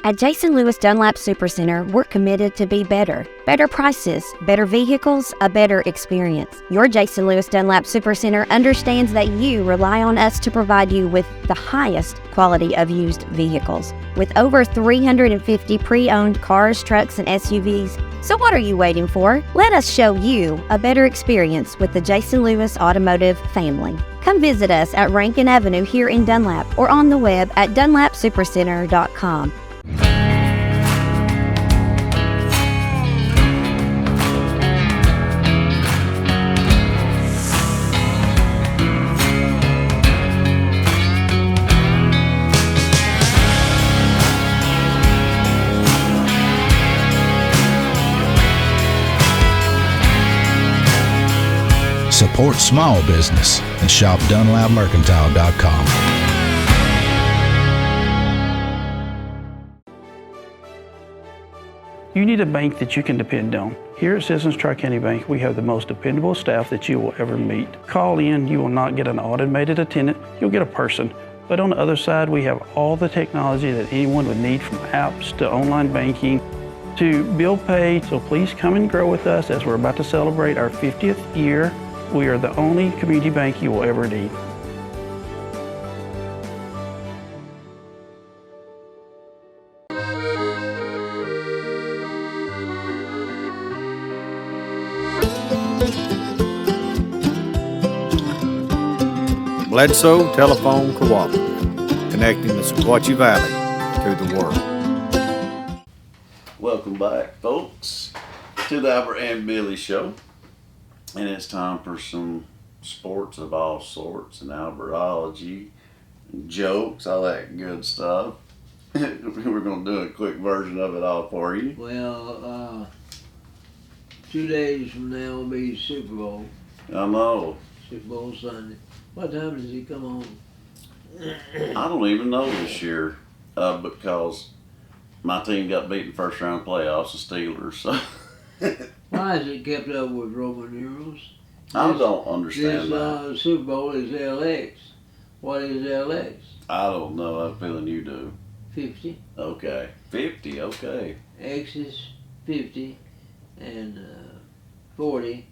At Jason Lewis Dunlap Supercenter, we're committed to be better. Better prices, better vehicles, a better experience. Your Jason Lewis Dunlap Supercenter understands that you rely on us to provide you with the highest quality of used vehicles. With over 350 pre-owned cars, trucks, and SUVs. So what are you waiting for? Let us show you a better experience with the Jason Lewis Automotive family. Come visit us at Rankin Avenue here in Dunlap or on the web at dunlapsupercenter.com. Support small business and shop DunlapMercantile.com. You need a bank that you can depend on. Here at Citizens Tri-County Bank, we have the most dependable staff that you will ever meet. Call in, you will not get an automated attendant, you'll get a person. But on the other side, we have all the technology that anyone would need, from apps to online banking to bill pay. So please come and grow with us as we're about to celebrate our 50th year. We are the only community bank you will ever need. Bledsoe Telephone Cooperative, connecting the Sequatchie Valley to the world. Welcome back, folks, to the Albert and Billy Show. And it's time for some sports of all sorts and Albertology, and jokes, all that good stuff. We're going to do a quick version of it all for you. Well, 2 days from now will be Super Bowl. I know. Super Bowl Sunday. What time does he come on? I don't even know this year because my team got beat in the first round playoffs, the Steelers. So Why is it kept up with Roman numerals? I don't understand that. This Super Bowl is LX. What is LX? I don't know. I have a feeling you do. 50. Okay. 50, okay. X is 50 and 40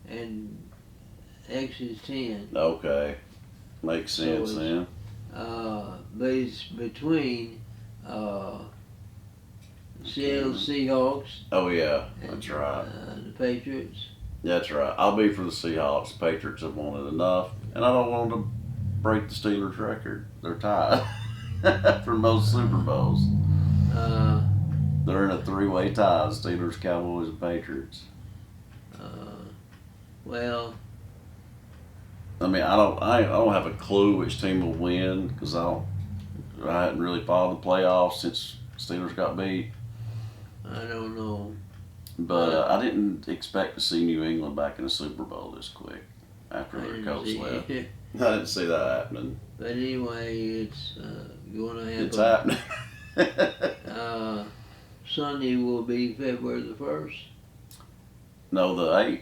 and X is 10. Okay. Makes sense So then. But it's between Seattle Seahawks Oh, yeah. and That's right. the Patriots. That's right. I'll be for the Seahawks. The Patriots have won it enough. And I don't want to break the Steelers' record. They're tied for most Super Bowls. They're in a three-way tie. Steelers, Cowboys, and Patriots. Well, I mean, I don't have a clue which team will win because I hadn't really followed the playoffs since Steelers got beat. I don't know. But I didn't expect to see New England back in the Super Bowl this quick after their coach left. I didn't see that happening. But anyway, it's going to happen. It's happening. Sunday will be February the 1st. No, the 8th.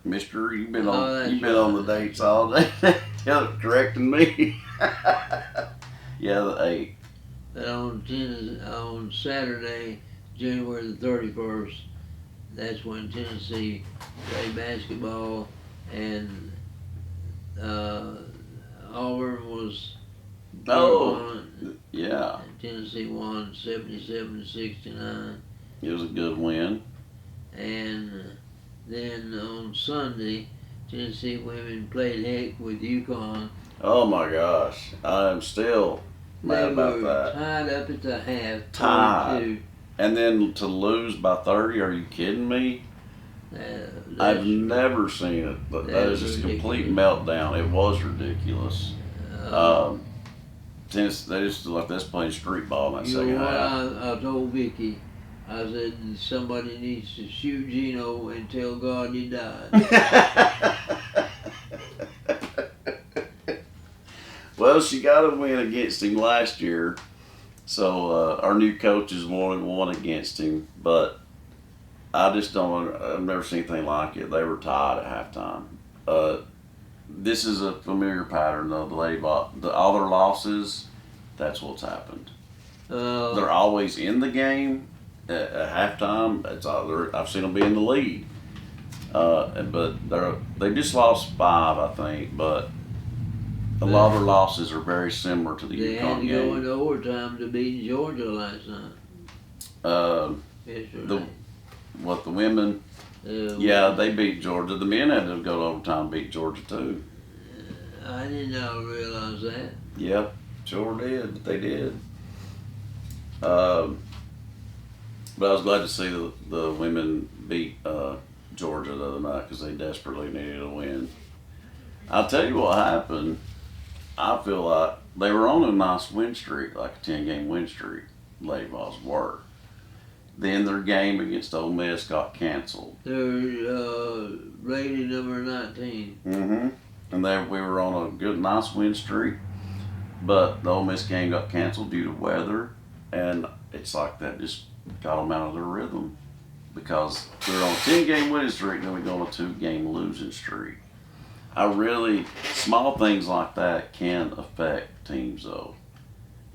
Mister, you've been that's on the right. dates all day. Correcting me. Yeah, the 8th. But on Saturday, January the 31st, that's when Tennessee played basketball, and Auburn was won, Yeah. and Tennessee won 77-69. It was a good win. And then on Sunday, Tennessee women played heck with UConn. Oh my gosh. I'm still mad about They were that. tied up at the half. Tied. 42. And then to lose by 30, are you kidding me? I've never seen it. That is just a complete meltdown. It was ridiculous. Tennis, they just like this playing street ball in that You second know what half. I told Vicky? I said, somebody needs to shoot Gino and tell God he died. Well, she got a win against him last year, so our new coach is 1-1 against him. But I just don't. I've never seen anything like it. They were tied at halftime. This is a familiar pattern though. All their losses, that's what's happened. They're always in the game at halftime. I've seen them be in the lead, but they just lost 5, I think. But a lot of their losses are very similar to the They had UConn to go game. into overtime to beat Georgia last night. Yesterday. The women? Yeah, they beat Georgia. The men had to go to overtime and beat Georgia too. I did not realize that. Yep, sure did. But they did. But I was glad to see the women beat Georgia the other night because they desperately needed a win. I'll tell you what happened. I feel like they were on a nice win streak, like a 10-game win streak. Lady Vols were. Then their game against Ole Miss got canceled. They're rated number 19. Mm-hmm. And we were on a good, nice win streak. But the Ole Miss game got canceled due to weather. And it's like that just got them out of their rhythm. Because they're on a 10-game winning streak, then we go on a 2-game losing streak. Small things like that can affect teams though.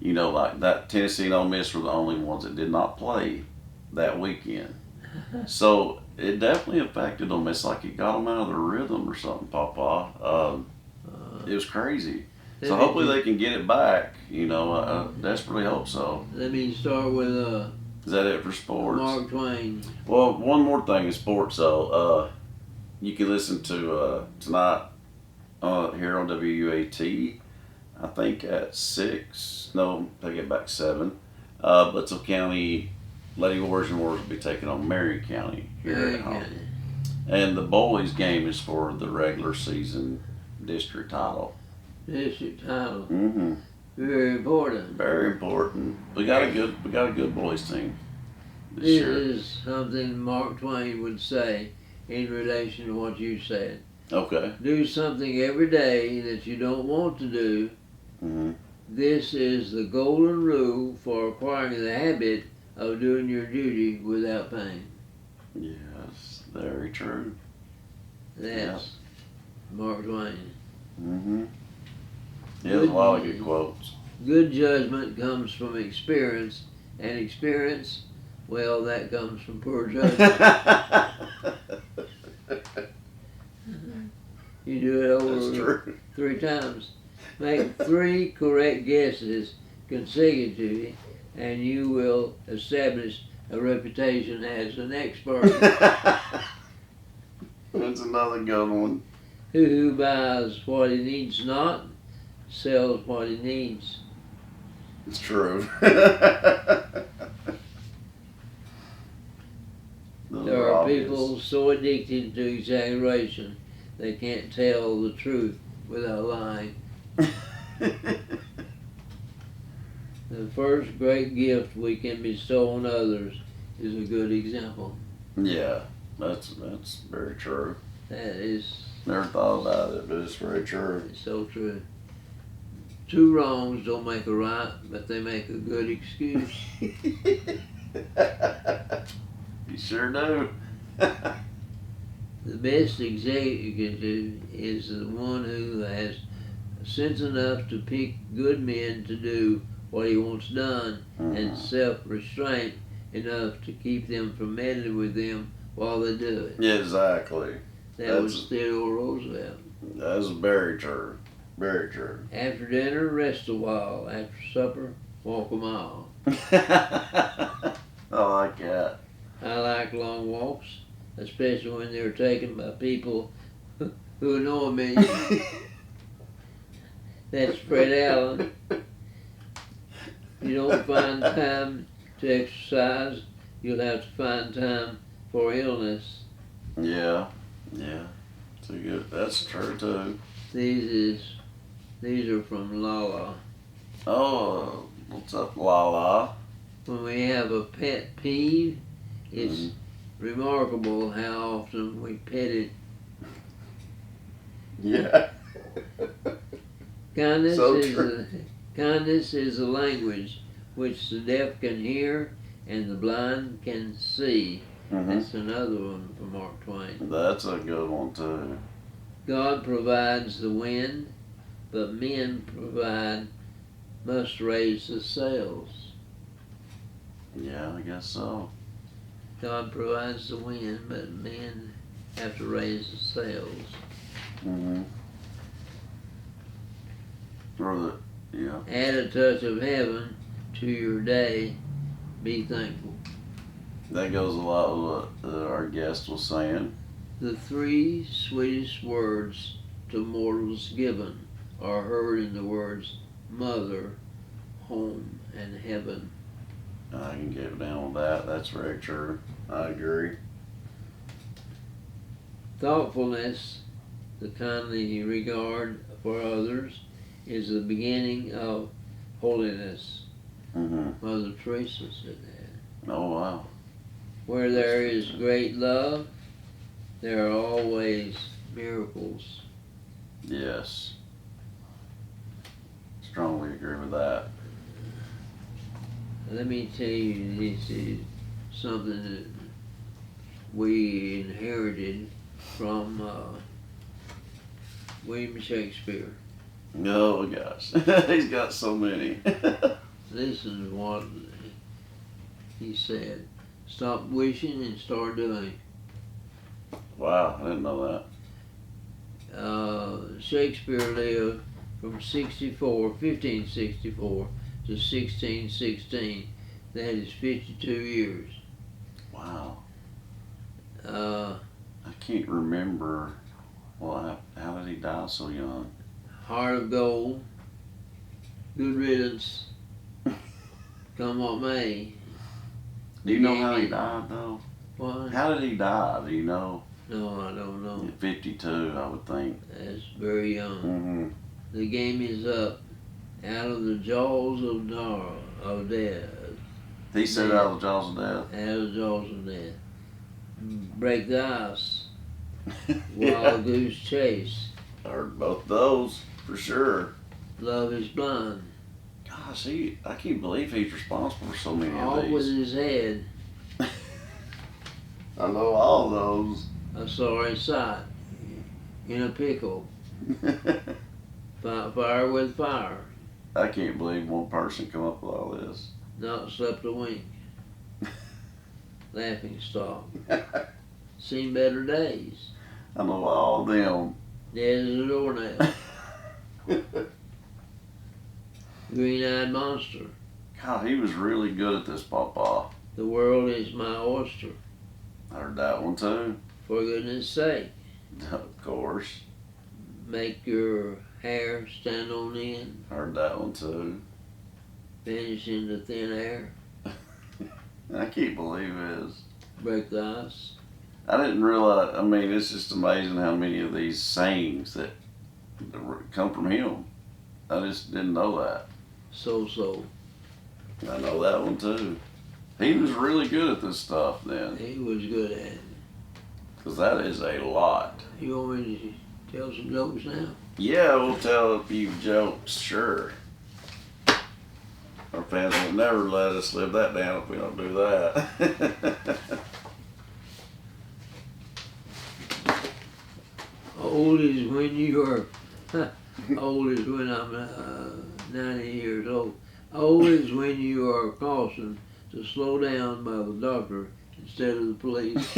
You know, like that Tennessee and Ole Miss were the only ones that did not play that weekend. So it definitely affected them. It's like it got them out of their rhythm or something, Papa. It was crazy. So hopefully they can get it back. You know, I desperately hope so. Let me start with Is that it for sports? Mark Twain. Well, one more thing in sports though. You can listen to tonight here on WUAT. I think at 6. No, take it back 7. Bledsoe County Lady Wars and Wars will be taking on Marion County here Very at home. good. And the Bullies game is for the regular season district title. District title. Mm-hmm. Very important. Very important. We got a good boys team this This year. is something Mark Twain would say in relation to what you said. Okay. Do something every day that you don't want to do. Mm-hmm. This is the golden rule for acquiring the habit of doing your duty without pain. Yes, very true. That's Mark Twain. Mm-hmm. He has a lot of good quotes. Good judgment comes from experience, and experience, well, that comes from poor judgment. You do it That's over true. 3 times. Make 3 correct guesses consecutively, and you will establish a reputation as an expert. That's another good one. Who buys what he needs not, sells what he needs. It's true. There are people so addicted to exaggeration they can't tell the truth without lying. The first great gift we can bestow on others is a good example. Yeah, that's very true. That is Never thought about it, but it's very true. so true. 2 wrongs don't make a right, but they make a good excuse. You sure do. The best executive is the one who has sense enough to pick good men to do what he wants done, and self-restraint enough to keep them from meddling with them while they do it. Yeah, exactly. That was Theodore Roosevelt. That's very true. Very true. After dinner, rest a while. After supper, walk a mile. I like that. I like long walks, especially when they're taken by people who annoy me. That's Fred Allen. You don't find time to exercise, you'll have to find time for illness. Yeah, yeah. Too good. That's true too. These are from Lala. Oh, what's up, Lala? When we have a pet peeve, it's remarkable how often we pet it. Yeah. Kindness So is true. kindness is a language which the deaf can hear and the blind can see. That's another one from Mark Twain. That's a good one too. God provides the wind, but men must raise the sails. Yeah, I guess so. God provides the wind, but men have to raise the sails. Or the, yeah. Add a touch of heaven to your day. Be thankful. That goes a lot with what our guest was saying. The 3 sweetest words to mortals given are heard in the words mother, home, and heaven. I can get down with that. That's very true. I agree. Thoughtfulness, the kindly regard for others, is the beginning of holiness. Mother Teresa said that. Oh, wow. Where there is great love, there are always miracles. Yes. Strongly agree with that. Let me tell you, this is something that we inherited from William Shakespeare. Oh, gosh. He's got so many. Listen to what he said. Stop wishing and start doing. Wow, I didn't know that. Shakespeare lived from 1564 to 1616. That is 52 years. Wow. Uh, I can't remember. Well, how did he die so young? Heart of gold. Good riddance. Come what may. Do you know how he died, though? What? How did he die? Do you know? No, I don't know. 52, I would think. That's very young. Mm-hmm. The game is up. Out of the jaws of death. He said out of the jaws of death. Out of the jaws of death. Break the ice. Yeah. Wild goose chase. I heard both those, for sure. Love is blind. Gosh, I can't believe he's responsible for so many All of with these. his head. I know all those. A sorry sight. In a pickle. Fire with fire. I can't believe one person come up with all this. Not slept a wink. Laughing stock. Seen better days. I know all of them. Dead as a doornail. Green-eyed monster. God, he was really good at this, Papa. The world is my oyster. I heard that one too. For goodness sake. Of course. Make your hair stand on end. I heard that one too. Vanish into thin air. I can't believe this. Break the ice. I didn't realize, I mean, it's just amazing how many of these sayings that come from him. I just didn't know that. So. I know that one too. He was really good at this stuff then, He was good at it. because that is a lot. You want me to tell some jokes now? Yeah, we'll tell a few jokes, sure. Our fans will never let us live that down if we don't do that. Old is when you are, old is when I'm 90 years old. Old is when you are cautioned to slow down by the doctor instead of the police.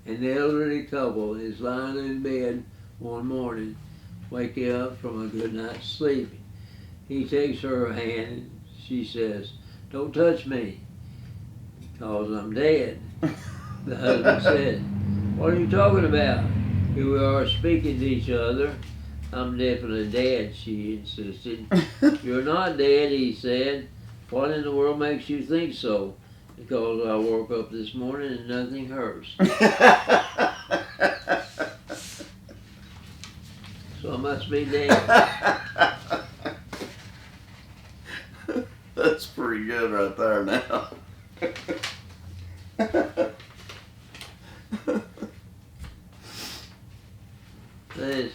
An elderly couple is lying in bed one morning, waking up from a good night's sleep. He takes her hand and she says, "Don't touch me, because I'm dead." The husband said, "What are you talking about? Here we are speaking to each other." "I'm definitely dead," she insisted. "You're not dead," he said. "What in the world makes you think so?" "Because I woke up this morning and nothing hurts. So I must be dead." That's pretty good right there now. Says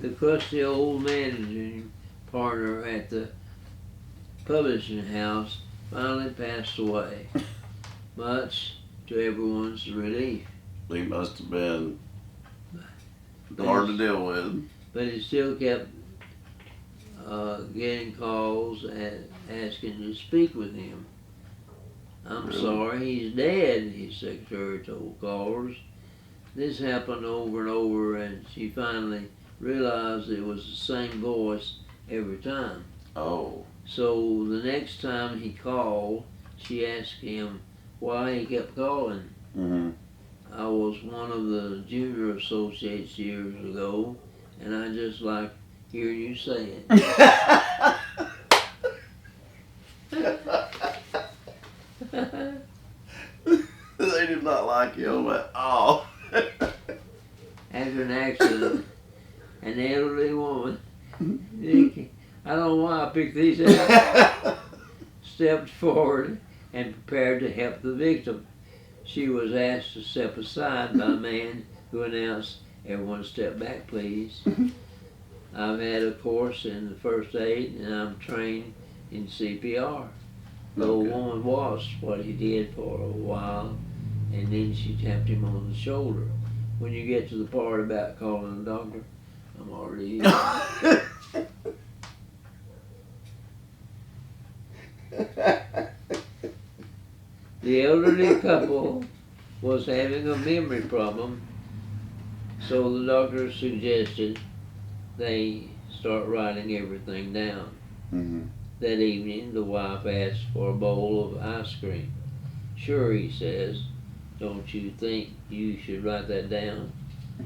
the crusty old managing partner at the publishing house finally passed away, much to everyone's relief. He must have been hard to deal with. But he still kept getting calls and asking to speak with him. "I'm Really? sorry, he's dead," his secretary told callers. This happened over and over, and she finally realized it was the same voice every time. Oh. So the next time he called, she asked him why he kept calling. Mm-hmm. "I was one of the junior associates years ago, and I just like hearing you say it." They did not like him at all. After an accident, an elderly woman, I don't know why I picked these out, stepped forward and prepared to help the victim. She was asked to step aside by a man who announced, "Everyone step back, please. I've had a course in the first aid and I'm trained in CPR." The old Okay. woman watched what he did for a while, and then she tapped him on the shoulder. "When you get to the part about calling a doctor, I'm already here." The elderly couple was having a memory problem, so the doctor suggested they start writing everything down. Mm-hmm. That evening, the wife asked for a bowl of ice cream. "Sure," he says. "Don't you think you should write that down?"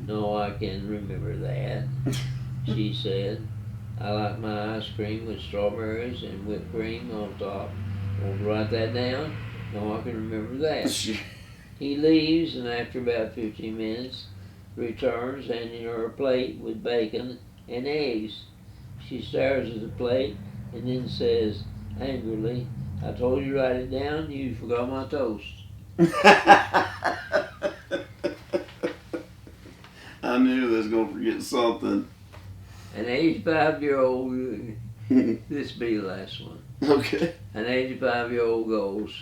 No, I can remember that. She said, I like my ice cream with strawberries and whipped cream on top. Want to write that down? No, I can remember that. He leaves, and after about 15 minutes, returns, handing her a plate with bacon and eggs. She stares at the plate and then says angrily, I told you to write it down, you forgot my toast. I knew they was going to forget something. An 85-year-old, this be the last one. Okay. An 85-year-old goes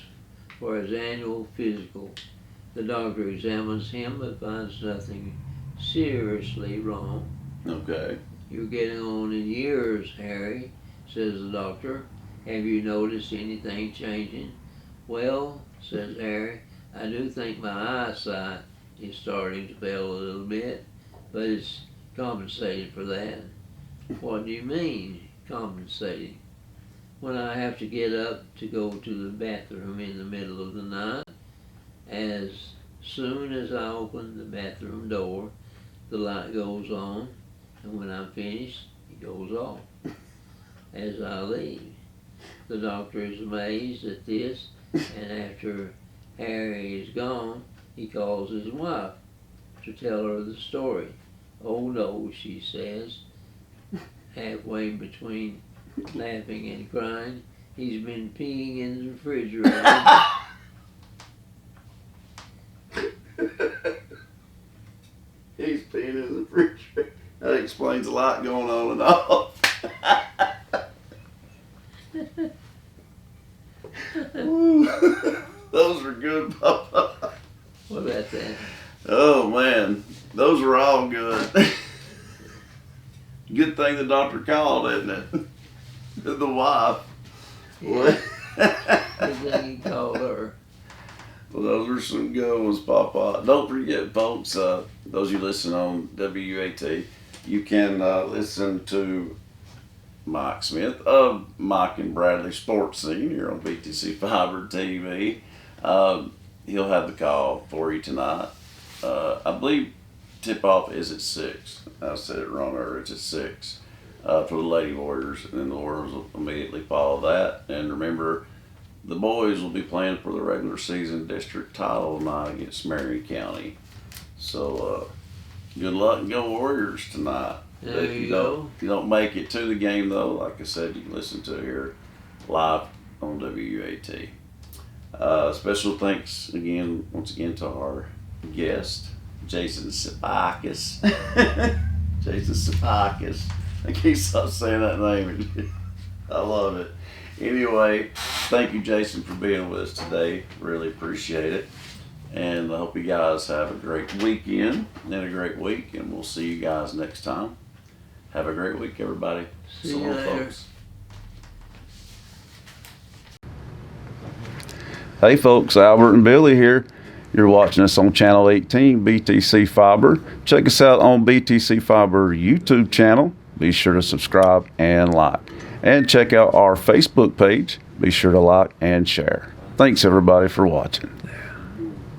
for his annual physical. The doctor examines him but finds nothing seriously wrong. Okay. You're getting on in years, Harry, says the doctor. Have you noticed anything changing? Well, says Harry, I do think my eyesight is starting to fail a little bit, but it's compensated for that. What do you mean, compensating? When I have to get up to go to the bathroom in the middle of the night, as soon as I open the bathroom door, the light goes on, and when I'm finished, it goes off as I leave. The doctor is amazed at this, and after Harry is gone, he calls his wife to tell her the story. Oh no, she says, halfway between laughing and crying, he's been peeing in the refrigerator. He's peeing in the refrigerator. That explains a lot going on and off. Those were good, Papa. What about that? Oh man, those were all good. Good thing the doctor called, isn't it? The wife. Yeah. Good thing he called her. Well, those are some good ones, Papa. Don't forget, folks, those you listen on WAT, you can listen to Mike Smith of Mike and Bradley Sports Scene here on BTC Fiber TV. He'll have the call for you tonight. I believe tip-off is at 6. I said it wrong earlier. It's at 6 for the Lady Warriors, and then the Warriors will immediately follow that. And remember, the boys will be playing for the regular season district title tonight against Marion County. So good luck and go Warriors tonight. There you go. If you don't make it to the game, though, like I said, you can listen to it here live on WAT. Special thanks once again to our guest, Jason Siafakas. Jason Siafakas. I can't stop saying that name. I love it. Anyway, thank you, Jason, for being with us today. Really appreciate it. And I hope you guys have a great weekend and a great week. And we'll see you guys next time. Have a great week, everybody. See you later. Hey, folks. Albert and Billy here. You're watching us on Channel 18, BTC Fiber. Check us out on BTC Fiber YouTube channel. Be sure to subscribe and like. And check out our Facebook page. Be sure to like and share. Thanks, everybody, for watching.